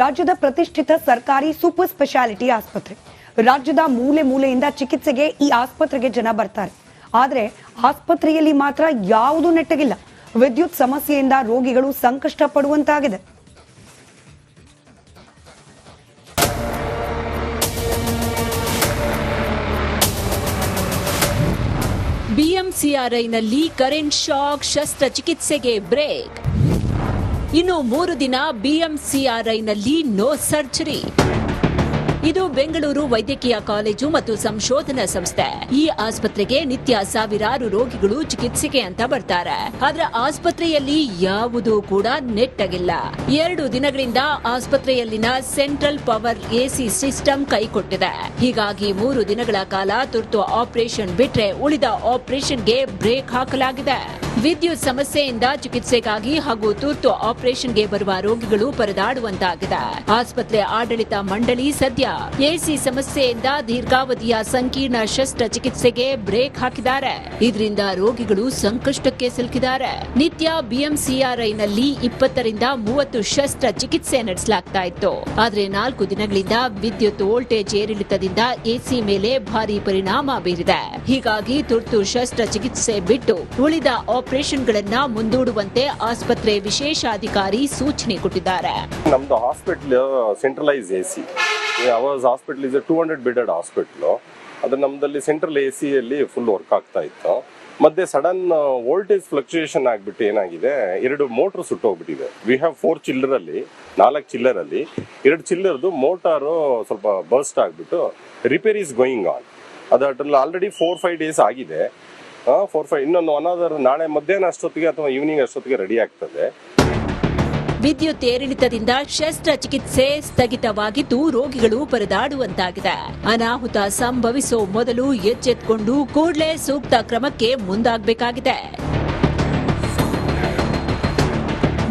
ರಾಜ್ಯದ ಪ್ರತಿಷ್ಠಿತ ಸರ್ಕಾರಿ ಸೂಪರ್ ಸ್ಪೆಷಾಲಿಟಿ ಆಸ್ಪತ್ರೆ. ರಾಜ್ಯದ ಮೂಲೆ ಮೂಲೆಯಿಂದ ಚಿಕಿತ್ಸೆಗೆ ಈ ಆಸ್ಪತ್ರೆಗೆ ಜನ ಬರ್ತಾರೆ. ಆದರೆ ಆಸ್ಪತ್ರೆಯಲ್ಲಿ ಮಾತ್ರ ಯಾವುದೂ ನೆಟ್ಟಗಿಲ್ಲ. ವಿದ್ಯುತ್ ಸಮಸ್ಯೆಯಿಂದ ರೋಗಿಗಳು ಸಂಕಷ್ಟ ಪಡುವಂತಾಗಿದೆ. ಬಿಎಂಸಿಆರ್ಐನಲ್ಲಿ ಕರೆಂಟ್ ಶಾಕ್ ಶಸ್ತ್ರಚಿಕಿತ್ಸೆಗೆ ಬ್ರೇಕ್. ಇನ್ನು 3 ದಿನ ಬಿಎಂಸಿಆರ್ಐನಲ್ಲಿ ನೋ ಸರ್ಜರಿ. ಇದು ಬೆಂಗಳೂರು ವೈದ್ಯಕೀಯ ಕಾಲೇಜು ಮತ್ತು ಸಂಶೋಧನಾ ಸಂಸ್ಥೆ. ಈ ಆಸ್ಪತ್ರೆಗೆ ನಿತ್ಯ ಸಾವಿರಾರು ರೋಗಿಗಳು ಚಿಕಿತ್ಸೆಗೆ ಅಂತ ಬರ್ತಾರೆ. ಆದ್ರೆ ಆಸ್ಪತ್ರೆಯಲ್ಲಿ ಯಾವುದೂ ಕೂಡ ನೆಟ್ಟಗಿಲ್ಲ. 2 ದಿನಗಳಿಂದ ಆಸ್ಪತ್ರೆಯಲ್ಲಿನ ಸೆಂಟ್ರಲ್ ಪವರ್ ಎಸಿ ಸಿಸ್ಟಮ್ ಕೈಕೊಟ್ಟಿದೆ. ಹೀಗಾಗಿ 3 ದಿನಗಳ ಕಾಲ ತುರ್ತು ಆಪರೇಷನ್ ಬಿಟ್ರೆ ಉಳಿದ ಆಪರೇಷನ್ಗೆ ಬ್ರೇಕ್ ಹಾಕಲಾಗಿದೆ. ವಿದ್ಯುತ್ ಸಮಸ್ಯೆಯಿಂದ ಚಿಕಿತ್ಸೆಗಾಗಿ ಹಾಗೂ ತುರ್ತು ಆಪರೇಷನ್ಗೆ ಬರುವ ರೋಗಿಗಳು ಪರದಾಡುವಂತಾಗಿದೆ. ಆಸ್ಪತ್ರೆ ಆಡಳಿತ ಮಂಡಳಿ ಸದ್ಯ ಎಸಿ ಸಮಸ್ಯೆಯಿಂದ ದೀರ್ಘಾವಧಿಯ ಸಂಕೀರ್ಣ ಶಸ್ತ್ರಚಿಕಿತ್ಸೆಗೆ ಬ್ರೇಕ್ ಹಾಕಿದ್ದಾರೆ. ಇದರಿಂದ ರೋಗಿಗಳು ಸಂಕಷ್ಟಕ್ಕೆ ಸಿಲುಕಿದ್ದಾರೆ. ನಿತ್ಯ ಬಿಎಂಸಿಆರ್ಐನಲ್ಲಿ 20 ರಿಂದ 30 ಶಸ್ತ್ರಚಿಕಿತ್ಸೆ ನಡೆಸಲಾಗ್ತಾ ಇತ್ತು. ಆದ್ರೆ 4 ದಿನಗಳಿಂದ ವಿದ್ಯುತ್ ವೋಲ್ಟೇಜ್ ಏರಿಳಿತದಿಂದ ಎಸಿ ಮೇಲೆ ಭಾರಿ ಪರಿಣಾಮ ಬೀರಿದೆ. ಹೀಗಾಗಿ ತುರ್ತು ಶಸ್ತ್ರಚಿಕಿತ್ಸೆ ಬಿಟ್ಟು ಉಳಿದ ಆಪರೇಷನ್ಗಳನ್ನ ಮುಂದೂಡುವಂತೆ ಆಸ್ಪತ್ರೆ ವಿಶೇಷಾಧಿಕಾರಿ ಸೂಚನೆ ಕೊಟ್ಟಿದ್ದಾರೆ. ನಮ್ದು hospital centralise AC. Hours hospital is 200 bedded hospital. ಅದು ನಮ್ದಲ್ಲಿ ಸೆಂಟ್ರಲ್ ಎಸಿಯಲ್ಲಿ ಫುಲ್ ವರ್ಕ್ ಆಗ್ತಾ ಇತ್ತು. ಮಧ್ಯೆ ಸಡನ್ ವೋಲ್ಟೇಜ್ ಫ್ಲಕ್ಚುಯೇಷನ್ ಆಗ್ಬಿಟ್ಟು ಏನಾಗಿದೆ, 2 ಮೋಟರ್ ಸುಟ್ಟೋಗ್ಬಿಟ್ಟಿದೆ. ವಿ ಹ್ಯಾವ್ 4 ಚಿಲ್ಲರಲ್ಲಿ 4 ಚಿಲ್ಲರಲ್ಲಿ 2 ಚಿಲ್ಲರ್ದು ಮೋಟಾರು ಸ್ವಲ್ಪ ಬರ್ಸ್ಟ್ ಆಗ್ಬಿಟ್ಟು ರಿಪೇರ್ ಇಸ್ ಗೋಯಿಂಗ್ ಆನ್. ಅದರಲ್ಲಿ ಆಲ್ರೆಡಿ 4-5 ಡೇಸ್ ಆಗಿದೆ. 4-5 ಇನ್ನೊಂದು ಅನದರ್ ನಾಳೆ ಮಧ್ಯಾಹ್ನ ಅಷ್ಟೊತ್ತಿಗೆ ಅಥವಾ ಈವ್ನಿಂಗ್ ಅಷ್ಟೊತ್ತಿಗೆ ರೆಡಿ ಆಗ್ತದೆ. ವಿದ್ಯುತ್ ಏರಿಳಿತದಿಂದ ಶಸ್ತ್ರಚಿಕಿತ್ಸೆ ಸ್ಥಗಿತವಾಗಿದ್ದು ರೋಗಿಗಳು ಪರದಾಡುವಂತಾಗಿದೆ. ಅನಾಹುತ ಸಂಭವಿಸೋ ಮೊದಲು ಎಚ್ಚೆತ್ತುಕೊಂಡು ಕೂಡಲೇ ಸೂಕ್ತ ಕ್ರಮಕ್ಕೆ ಮುಂದಾಗಬೇಕಾಗಿದೆ.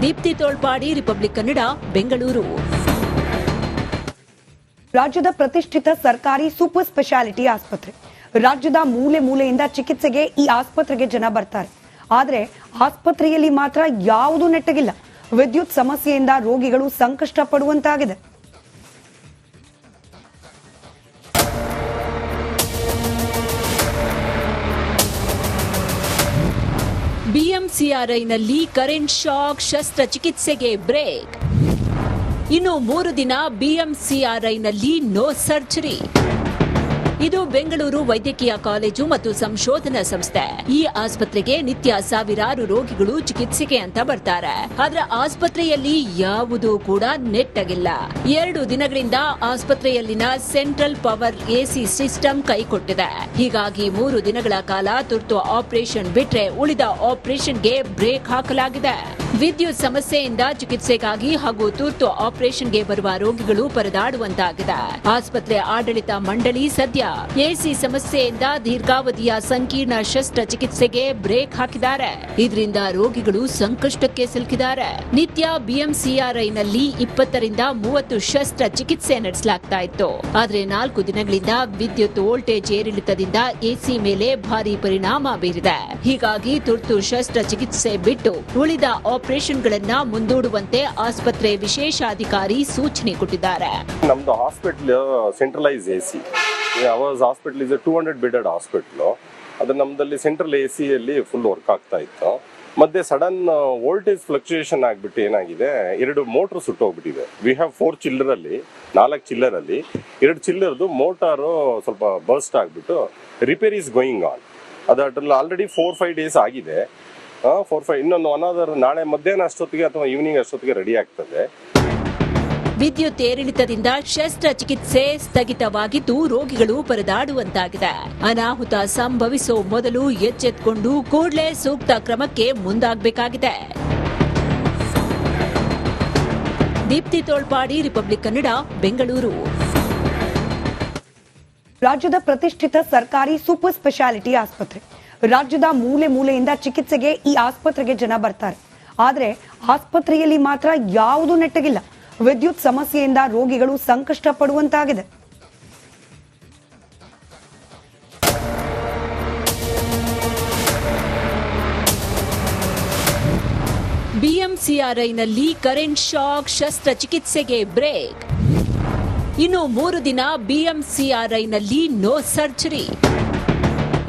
ದೀಪ್ತಿ ತೋಳ್ಪಾಡಿ, ರಿಪಬ್ಲಿಕ್ ಕನ್ನಡ, ಬೆಂಗಳೂರು. ರಾಜ್ಯದ ಪ್ರತಿಷ್ಠಿತ ಸರ್ಕಾರಿ ಸೂಪರ್ ಸ್ಪೆಷಾಲಿಟಿ ಆಸ್ಪತ್ರೆ. ರಾಜ್ಯದ ಮೂಲೆ ಮೂಲೆಯಿಂದ ಚಿಕಿತ್ಸೆಗೆ ಈ ಆಸ್ಪತ್ರೆಗೆ ಜನ ಬರ್ತಾರೆ. ಆದರೆ ಆಸ್ಪತ್ರೆಯಲ್ಲಿ ಮಾತ್ರ ಯಾವುದೂ ನೆಟ್ಟಗಿಲ್ಲ. ವಿದ್ಯುತ್ ಸಮಸ್ಯೆಯಿಂದ ರೋಗಿಗಳು ಸಂಕಷ್ಟ ಪಡುವಂತಾಗಿದೆ. ಬಿಎಂಸಿಆರ್ಐನಲ್ಲಿ ಕರೆಂಟ್ ಶಾಕ್ ಶಸ್ತ್ರಚಿಕಿತ್ಸೆಗೆ ಬ್ರೇಕ್. ಇನ್ನು 3 ದಿನ ಬಿಎಂಸಿಆರ್ಐನಲ್ಲಿ ನೋ ಸರ್ಜರಿ. ಇದು ಬೆಂಗಳೂರು ವೈದ್ಯಕೀಯ ಕಾಲೇಜು ಮತ್ತು ಸಂಶೋಧನಾ ಸಂಸ್ಥೆ. ಈ ಆಸ್ಪತ್ರೆಗೆ ನಿತ್ಯ ಸಾವಿರಾರು ರೋಗಿಗಳು ಚಿಕಿತ್ಸೆಗೆ ಅಂತ ಬರ್ತಾರೆ. ಆದ್ರೆ ಆಸ್ಪತ್ರೆಯಲ್ಲಿ ಯಾವುದೂ ಕೂಡ ನೆಟ್ಟಗಿಲ್ಲ. 2 ದಿನಗಳಿಂದ ಆಸ್ಪತ್ರೆಯಲ್ಲಿನ ಸೆಂಟ್ರಲ್ ಪವರ್ ಎಸಿ ಸಿಸ್ಟಮ್ ಕೈಕೊಟ್ಟಿದೆ. ಹೀಗಾಗಿ 3 ದಿನಗಳ ಕಾಲ ತುರ್ತು ಆಪರೇಷನ್ ಬಿಟ್ರೆ ಉಳಿದ ಆಪರೇಷನ್ಗೆ ಬ್ರೇಕ್ ಹಾಕಲಾಗಿದೆ. ವಿದ್ಯುತ್ ಸಮಸ್ಯೆಯಿಂದ ಚಿಕಿತ್ಸೆಗಾಗಿ ಹಾಗೂ ತುರ್ತು ಆಪರೇಷನ್ಗೆ ಬರುವ ರೋಗಿಗಳು ಪರದಾಡುವಂತಾಗಿದೆ. ಆಸ್ಪತ್ರೆ ಆಡಳಿತ ಮಂಡಳಿ ಸದ್ಯ ಎಸಿ ಸಮಸ್ಯೆಯಿಂದ ದೀರ್ಘಾವಧಿಯ ಸಂಕೀರ್ಣ ಶಸ್ತ್ರಚಿಕಿತ್ಸೆಗೆ ಬ್ರೇಕ್ ಹಾಕಿದ್ದಾರೆ. ಇದರಿಂದ ರೋಗಿಗಳು ಸಂಕಷ್ಟಕ್ಕೆ ಸಿಲುಕಿದ್ದಾರೆ. ನಿತ್ಯ ಬಿಎಂಸಿಆರ್ಐನಲ್ಲಿ 20 ರಿಂದ 30 ಶಸ್ತ್ರಚಿಕಿತ್ಸೆ ನಡೆಸಲಾಗ್ತಾ ಇತ್ತು. ಆದ್ರೆ 4 ದಿನಗಳಿಂದ ವಿದ್ಯುತ್ ವೋಲ್ಟೇಜ್ ಏರಿಳಿತದಿಂದ ಎಸಿ ಮೇಲೆ ಭಾರಿ ಪರಿಣಾಮ ಬೀರಿದೆ. ಹೀಗಾಗಿ ತುರ್ತು ಶಸ್ತ್ರಚಿಕಿತ್ಸೆ ಬಿಟ್ಟು ಉಳಿದ ಆಪರೇಷನ್ಗಳನ್ನ ಮುಂದೂಡುವಂತೆ ಆಸ್ಪತ್ರೆ ವಿಶೇಷಾಧಿಕಾರಿ ಸೂಚನೆ ಕೊಟ್ಟಿದ್ದಾರೆ. ನಮ್ದು hospital centralise AC. Hours hospital is 200 bedded hospital. ಅದು ನಮ್ದಲ್ಲಿ ಸೆಂಟ್ರಲ್ ಎಸಿಯಲ್ಲಿ ಫುಲ್ ವರ್ಕ್ ಆಗ್ತಾ ಇತ್ತು. ಮಧ್ಯೆ ಸಡನ್ ವೋಲ್ಟೇಜ್ ಫ್ಲಕ್ಚುಯೇಷನ್ ಆಗ್ಬಿಟ್ಟು ಏನಾಗಿದೆ, 2 ಮೋಟರ್ ಸುಟ್ಟೋಗ್ಬಿಟ್ಟಿದೆ. ವಿ ಹ್ಯಾವ್ 4 ಚಿಲ್ಲರಲ್ಲಿ 4 ಚಿಲ್ಲರಲ್ಲಿ 2 ಚಿಲ್ಲರ್ದು ಮೋಟಾರು ಸ್ವಲ್ಪ ಬರ್ಸ್ಟ್ ಆಗ್ಬಿಟ್ಟು ರಿಪೇರ್ ಇಸ್ ಗೋಯಿಂಗ್ ಆನ್. ಅದರಲ್ಲಿ ಆಲ್ರೆಡಿ 4-5 ಡೇಸ್ ಆಗಿದೆ. 4-5 ಇನ್ನೊಂದು ಅನದರ್ ನಾಳೆ ಮಧ್ಯಾಹ್ನ ಅಷ್ಟೊತ್ತಿಗೆ ಅಥವಾ ಈವ್ನಿಂಗ್ ಅಷ್ಟೊತ್ತಿಗೆ ರೆಡಿ ಆಗ್ತದೆ. ವಿದ್ಯುತ್ ಏರಿಳಿತದಿಂದ ಶಸ್ತ್ರಚಿಕಿತ್ಸೆ ಸ್ಥಗಿತವಾಗಿದ್ದು ರೋಗಿಗಳು ಪರದಾಡುವಂತಾಗಿದೆ. ಅನಾಹುತ ಸಂಭವಿಸೋ ಮೊದಲು ಎಚ್ಚೆತ್ತುಕೊಂಡು ಕೂಡಲೇ ಸೂಕ್ತ ಕ್ರಮಕ್ಕೆ ಮುಂದಾಗಬೇಕಾಗಿದೆ. ದೀಪ್ತಿ ತೋಳ್ಪಾಡಿ, ರಿಪಬ್ಲಿಕ್ ಕನ್ನಡ, ಬೆಂಗಳೂರು. ರಾಜ್ಯದ ಪ್ರತಿಷ್ಠಿತ ಸರ್ಕಾರಿ ಸೂಪರ್ ಸ್ಪೆಷಾಲಿಟಿ ಆಸ್ಪತ್ರೆ. ರಾಜ್ಯದ ಮೂಲೆ ಮೂಲೆಯಿಂದ ಚಿಕಿತ್ಸೆಗೆ ಈ ಆಸ್ಪತ್ರೆಗೆ ಜನ ಬರ್ತಾರೆ. ಆದರೆ ಆಸ್ಪತ್ರೆಯಲ್ಲಿ ಮಾತ್ರ ಯಾವುದೂ ನೆಟ್ಟಗಿಲ್ಲ. ವಿದ್ಯುತ್ ಸಮಸ್ಯೆಯಿಂದ ರೋಗಿಗಳು ಸಂಕಷ್ಟ ಪಡುವಂತಾಗಿದೆ. ಬಿಎಂಸಿಆರ್ ಬಿಎಂಸಿಆರ್ಐನಲ್ಲಿ ಕರೆಂಟ್ ಶಾಕ್ ಶಸ್ತ್ರಚಿಕಿತ್ಸೆಗೆ ಬ್ರೇಕ್. ಇನ್ನು 3 ದಿನ ಬಿಎಂಸಿಆರ್ಐನಲ್ಲಿ ನೋ ಸರ್ಜರಿ.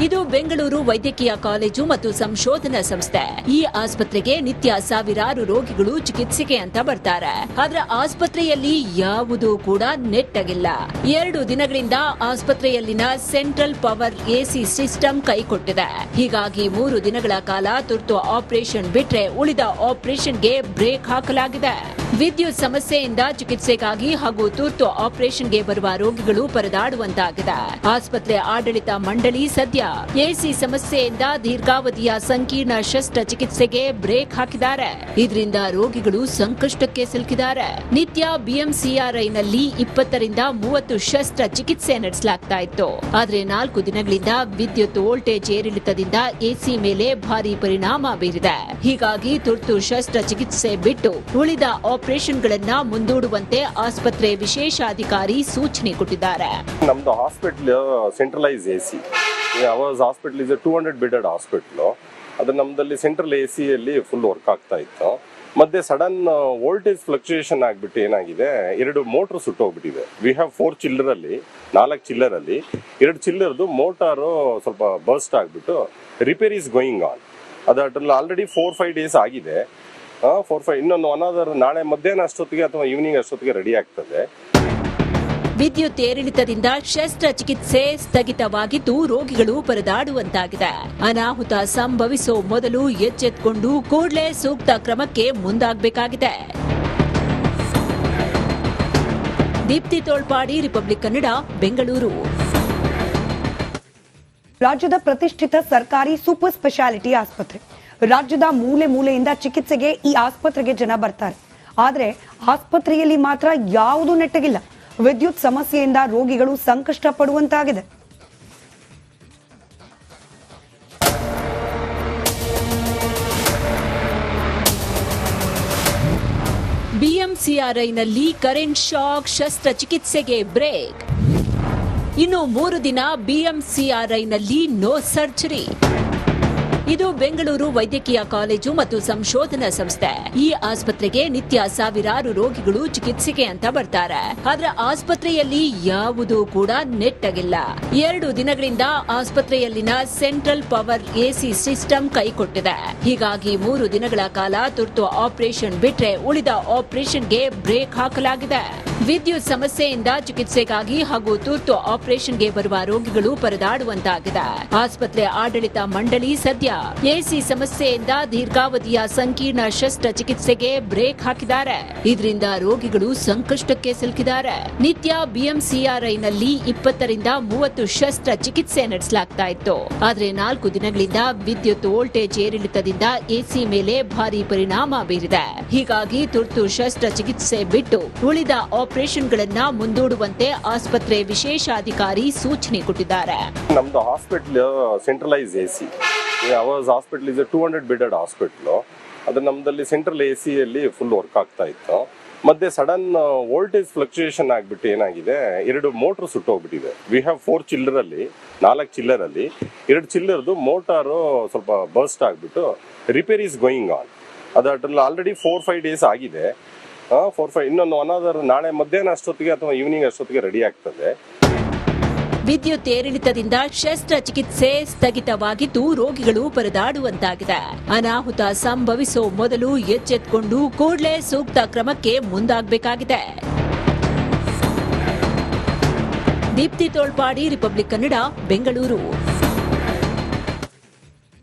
ಇದು ಬೆಂಗಳೂರು ವೈದ್ಯಕೀಯ ಕಾಲೇಜು ಮತ್ತು ಸಂಶೋಧನಾ ಸಂಸ್ಥೆ. ಈ ಆಸ್ಪತ್ರೆಗೆ ನಿತ್ಯ ಸಾವಿರಾರು ರೋಗಿಗಳು ಚಿಕಿತ್ಸೆಗೆ ಅಂತ ಬರ್ತಾರೆ. ಆದ್ರೆ ಆಸ್ಪತ್ರೆಯಲ್ಲಿ ಯಾವುದೂ ಕೂಡ ನೆಟ್ಟಗಿಲ್ಲ. 2 ದಿನಗಳಿಂದ ಆಸ್ಪತ್ರೆಯಲ್ಲಿನ ಸೆಂಟ್ರಲ್ ಪವರ್ ಎಸಿ ಸಿಸ್ಟಮ್ ಕೈಕೊಟ್ಟಿದೆ. ಹೀಗಾಗಿ 3 ದಿನಗಳ ಕಾಲ ತುರ್ತು ಆಪರೇಷನ್ ಬಿಟ್ರೆ ಉಳಿದ ಆಪರೇಷನ್ಗೆ ಬ್ರೇಕ್ ಹಾಕಲಾಗಿದೆ. ವಿದ್ಯುತ್ ಸಮಸ್ಯೆಯಿಂದ ಚಿಕಿತ್ಸೆಗಾಗಿ ಹಾಗೂ ತುರ್ತು ಆಪರೇಷನ್ಗೆ ಬರುವ ರೋಗಿಗಳು ಪರದಾಡುವಂತಾಗಿದೆ. ಆಸ್ಪತ್ರೆ ಆಡಳಿತ ಮಂಡಳಿ ಸದ್ಯ ಎಸಿ ಸಮಸ್ಯೆಯಿಂದ ದೀರ್ಘಾವಧಿಯ ಸಂಕೀರ್ಣ ಶಸ್ತ್ರಚಿಕಿತ್ಸೆಗೆ ಬ್ರೇಕ್ ಹಾಕಿದ್ದಾರೆ. ಇದರಿಂದ ರೋಗಿಗಳು ಸಂಕಷ್ಟಕ್ಕೆ ಸಿಲುಕಿದ್ದಾರೆ. ನಿತ್ಯ ಬಿಎಂಸಿಆರ್ಐನಲ್ಲಿ 20 ರಿಂದ 30 ಶಸ್ತ್ರಚಿಕಿತ್ಸೆ ನಡೆಸಲಾಗ್ತಾ ಇತ್ತು. ಆದ್ರೆ 4 ದಿನಗಳಿಂದ ವಿದ್ಯುತ್ ವೋಲ್ಟೇಜ್ ಏರಿಳಿತದಿಂದ ಎಸಿ ಮೇಲೆ ಭಾರಿ ಪರಿಣಾಮ ಬೀರಿದೆ. ಹೀಗಾಗಿ ತುರ್ತು ಶಸ್ತ್ರಚಿಕಿತ್ಸೆ ಬಿಟ್ಟು ಉಳಿದ ಆಪರೇಷನ್ಗಳನ್ನ ಮುಂದೂಡುವಂತೆ ಆಸ್ಪತ್ರೆ ವಿಶೇಷಾಧಿಕಾರಿ ಸೂಚನೆ ಕೊಟ್ಟಿದ್ದಾರೆ. ನಮ್ದು hospital centralise AC. Hours hospital is 200 bedded hospital. ಅದು ನಮ್ದಲ್ಲಿ ಸೆಂಟ್ರಲ್ ಎಸಿಯಲ್ಲಿ ಫುಲ್ ವರ್ಕ್ ಆಗ್ತಾ ಇತ್ತು. ಮತ್ತೆ ಸಡನ್ ವೋಲ್ಟೇಜ್ ಫ್ಲಕ್ಚುಯೇಷನ್ ಆಗ್ಬಿಟ್ಟು ಏನಾಗಿದೆ, 2 ಮೋಟರ್ ಸುಟ್ಟೋಗ್ಬಿಟ್ಟಿದೆ. ವಿ ಹ್ಯಾವ್ 4 ಚಿಲ್ಲರಲ್ಲಿ 4 ಚಿಲ್ಲರಲ್ಲಿ 2 ಚಿಲ್ಲರ್ದು ಮೋಟಾರು ಸ್ವಲ್ಪ ಬರ್ಸ್ಟ್ ಆಗ್ಬಿಟ್ಟು ರಿಪೇರ್ ಇಸ್ ಗೋಯಿಂಗ್ ಆನ್. ಅದ್ರಲ್ಲಿ ಆಲ್ರೆಡಿ 4-5 ಡೇಸ್ ಆಗಿದೆ. 4-5 ಇನ್ನೊಂದು ಅನದರ್ ನಾಳೆ ಮಧ್ಯಾಹ್ನ ಅಷ್ಟೊತ್ತಿಗೆ ಅಥವಾ ಈವ್ನಿಂಗ್ ಅಷ್ಟೊತ್ತಿಗೆ ರೆಡಿ ಆಗ್ತದೆ. ವಿದ್ಯುತ್ ಏರಿಳಿತದಿಂದ ಶಸ್ತ್ರಚಿಕಿತ್ಸೆ ಸ್ಥಗಿತವಾಗಿದ್ದು ರೋಗಿಗಳು ಪರದಾಡುವಂತಾಗಿದೆ. ಅನಾಹುತ ಸಂಭವಿಸೋ ಮೊದಲು ಎಚ್ಚೆತ್ತುಕೊಂಡು ಕೂಡಲೇ ಸೂಕ್ತ ಕ್ರಮಕ್ಕೆ ಮುಂದಾಗಬೇಕಾಗಿದೆ. ದೀಪ್ತಿ ತೋಳ್ಪಾಡಿ, ರಿಪಬ್ಲಿಕ್ ಕನ್ನಡ, ಬೆಂಗಳೂರು. ರಾಜ್ಯದ ಪ್ರತಿಷ್ಠಿತ ಸರ್ಕಾರಿ ಸೂಪರ್ ಸ್ಪೆಷಾಲಿಟಿ ಆಸ್ಪತ್ರೆ. ರಾಜ್ಯದ ಮೂಲೆ ಮೂಲೆಯಿಂದ ಚಿಕಿತ್ಸೆಗೆ ಈ ಆಸ್ಪತ್ರೆಗೆ ಜನ ಬರ್ತಾರೆ. ಆದ್ರೆ ಆಸ್ಪತ್ರೆಯಲ್ಲಿ ಮಾತ್ರ ಯಾವುದೂ ನೆಟ್ಟಗಿಲ್ಲ. ವಿದ್ಯುತ್ ಸಮಸ್ಯೆಯಿಂದ ರೋಗಿಗಳು ಸಂಕಷ್ಟ ಪಡುವಂತಾಗಿದೆ. ಬಿಎಂಸಿಆರ್ಐನಲ್ಲಿ ಕರೆಂಟ್ ಶಾಕ್ ಶಸ್ತ್ರಚಿಕಿತ್ಸೆಗೆ ಬ್ರೇಕ್. ಇನ್ನು 3 ದಿನ ಬಿಎಂಸಿಆರ್ಐನಲ್ಲಿ ನೋ ಸರ್ಜರಿ. ಇದು ಬೆಂಗಳೂರು ವೈದ್ಯಕೀಯ ಕಾಲೇಜು ಮತ್ತು ಸಂಶೋಧನಾ ಸಂಸ್ಥೆ. ಈ ಆಸ್ಪತ್ರೆಗೆ ನಿತ್ಯ ಸಾವಿರಾರು ರೋಗಿಗಳು ಚಿಕಿತ್ಸೆಗೆ ಅಂತ ಬರ್ತಾರೆ. ಆದ್ರೆ ಆಸ್ಪತ್ರೆಯಲ್ಲಿ ಯಾವುದೂ ಕೂಡ ನೆಟ್ಟಗಿಲ್ಲ. 2 ದಿನಗಳಿಂದ ಆಸ್ಪತ್ರೆಯಲ್ಲಿನ ಸೆಂಟ್ರಲ್ ಪವರ್ ಎಸಿ ಸಿಸ್ಟಮ್ ಕೈಕೊಟ್ಟಿದೆ. ಹೀಗಾಗಿ 3 ದಿನಗಳ ಕಾಲ ತುರ್ತು ಆಪರೇಷನ್ ಬಿಟ್ರೆ ಉಳಿದ ಆಪರೇಷನ್ಗೆ ಬ್ರೇಕ್ ಹಾಕಲಾಗಿದೆ. ವಿದ್ಯುತ್ ಸಮಸ್ಯೆಯಿಂದ ಚಿಕಿತ್ಸೆಗಾಗಿ ಹಾಗೂ ತುರ್ತು ಆಪರೇಷನ್ಗೆ ಬರುವ ರೋಗಿಗಳು ಪರದಾಡುವಂತಾಗಿದೆ. ಆಸ್ಪತ್ರೆ ಆಡಳಿತ ಮಂಡಳಿ ಸದ್ಯ ಎಸಿ ಸಮಸ್ಯೆಯಿಂದ ದೀರ್ಘಾವಧಿಯ ಸಂಕೀರ್ಣ ಶಸ್ತ್ರಚಿಕಿತ್ಸೆಗೆ ಬ್ರೇಕ್ ಹಾಕಿದ್ದಾರೆ. ಇದರಿಂದ ರೋಗಿಗಳು ಸಂಕಷ್ಟಕ್ಕೆ ಸಿಲುಕಿದ್ದಾರೆ. ನಿತ್ಯ ಬಿಎಂಸಿಆರ್ಐನಲ್ಲಿ 20 ರಿಂದ 30 ಶಸ್ತ್ರಚಿಕಿತ್ಸೆ ನಡೆಸಲಾಗ್ತಾ ಇತ್ತು. ಆದ್ರೆ 4 ದಿನಗಳಿಂದ ವಿದ್ಯುತ್ ವೋಲ್ಟೇಜ್ ಏರಿಳಿತದಿಂದ ಎಸಿ ಮೇಲೆ ಭಾರಿ ಪರಿಣಾಮ ಬೀರಿದೆ. ಹೀಗಾಗಿ ತುರ್ತು ಶಸ್ತ್ರಚಿಕಿತ್ಸೆ ಬಿಟ್ಟು ಉಳಿದ ಆಪರೇಷನ್ಗಳನ್ನ ಮುಂದೂಡುವಂತೆ ಆಸ್ಪತ್ರೆ ವಿಶೇಷಾಧಿಕಾರಿ ಸೂಚನೆ ಕೊಟ್ಟಿದ್ದಾರೆ. ನಮ್ದು hospital centralise AC. Hours hospital is 200 bedded hospital. ಅದು ನಮ್ದಲ್ಲಿ ಸೆಂಟ್ರಲ್ ಎಸಿಯಲ್ಲಿ ಫುಲ್ ವರ್ಕ್ ಆಗ್ತಾ ಇತ್ತು. ಮತ್ತೆ ಸಡನ್ ವೋಲ್ಟೇಜ್ ಫ್ಲಕ್ಚುಯೇಷನ್ ಆಗ್ಬಿಟ್ಟು ಏನಾಗಿದೆ, 2 ಮೋಟರ್ ಸುಟ್ಟೋಗ್ಬಿಟ್ಟಿದೆ. ವಿ ಹ್ಯಾವ್ 4 ಚಿಲ್ಲರಲ್ಲಿ 4 ಚಿಲ್ಲರಲ್ಲಿ 2 ಚಿಲ್ಲರ್ದು ಮೋಟಾರು ಸ್ವಲ್ಪ ಬರ್ಸ್ಟ್ ಆಗ್ಬಿಟ್ಟು ರಿಪೇರ್ ಇಸ್ ಗೋಯಿಂಗ್ ಆನ್. ಅದ್ರಲ್ಲಿ ಆಲ್ರೆಡಿ 4-5 ಡೇಸ್ ಆಗಿದೆ. 4-5 ಇನ್ನೊಂದು ಅನದರ್ ನಾಳೆ ಮಧ್ಯಾಹ್ನ ಅಷ್ಟೊತ್ತಿಗೆ ಅಥವಾ ಈವ್ನಿಂಗ್ ಅಷ್ಟೊತ್ತಿಗೆ ರೆಡಿ ಆಗ್ತದೆ. ವಿದ್ಯುತ್ ಏರಿಳಿತದಿಂದ ಶಸ್ತ್ರಚಿಕಿತ್ಸೆ ಸ್ಥಗಿತವಾಗಿದ್ದು ರೋಗಿಗಳು ಪರದಾಡುವಂತಾಗಿದೆ. ಅನಾಹುತ ಸಂಭವಿಸೋ ಮೊದಲು ಎಚ್ಚೆತ್ತುಕೊಂಡು ಕೂಡಲೇ ಸೂಕ್ತ ಕ್ರಮಕ್ಕೆ ಮುಂದಾಗಬೇಕಾಗಿದೆ. ದೀಪ್ತಿ ತೋಳ್ಪಾಡಿ, ರಿಪಬ್ಲಿಕ್ ಕನ್ನಡ, ಬೆಂಗಳೂರು.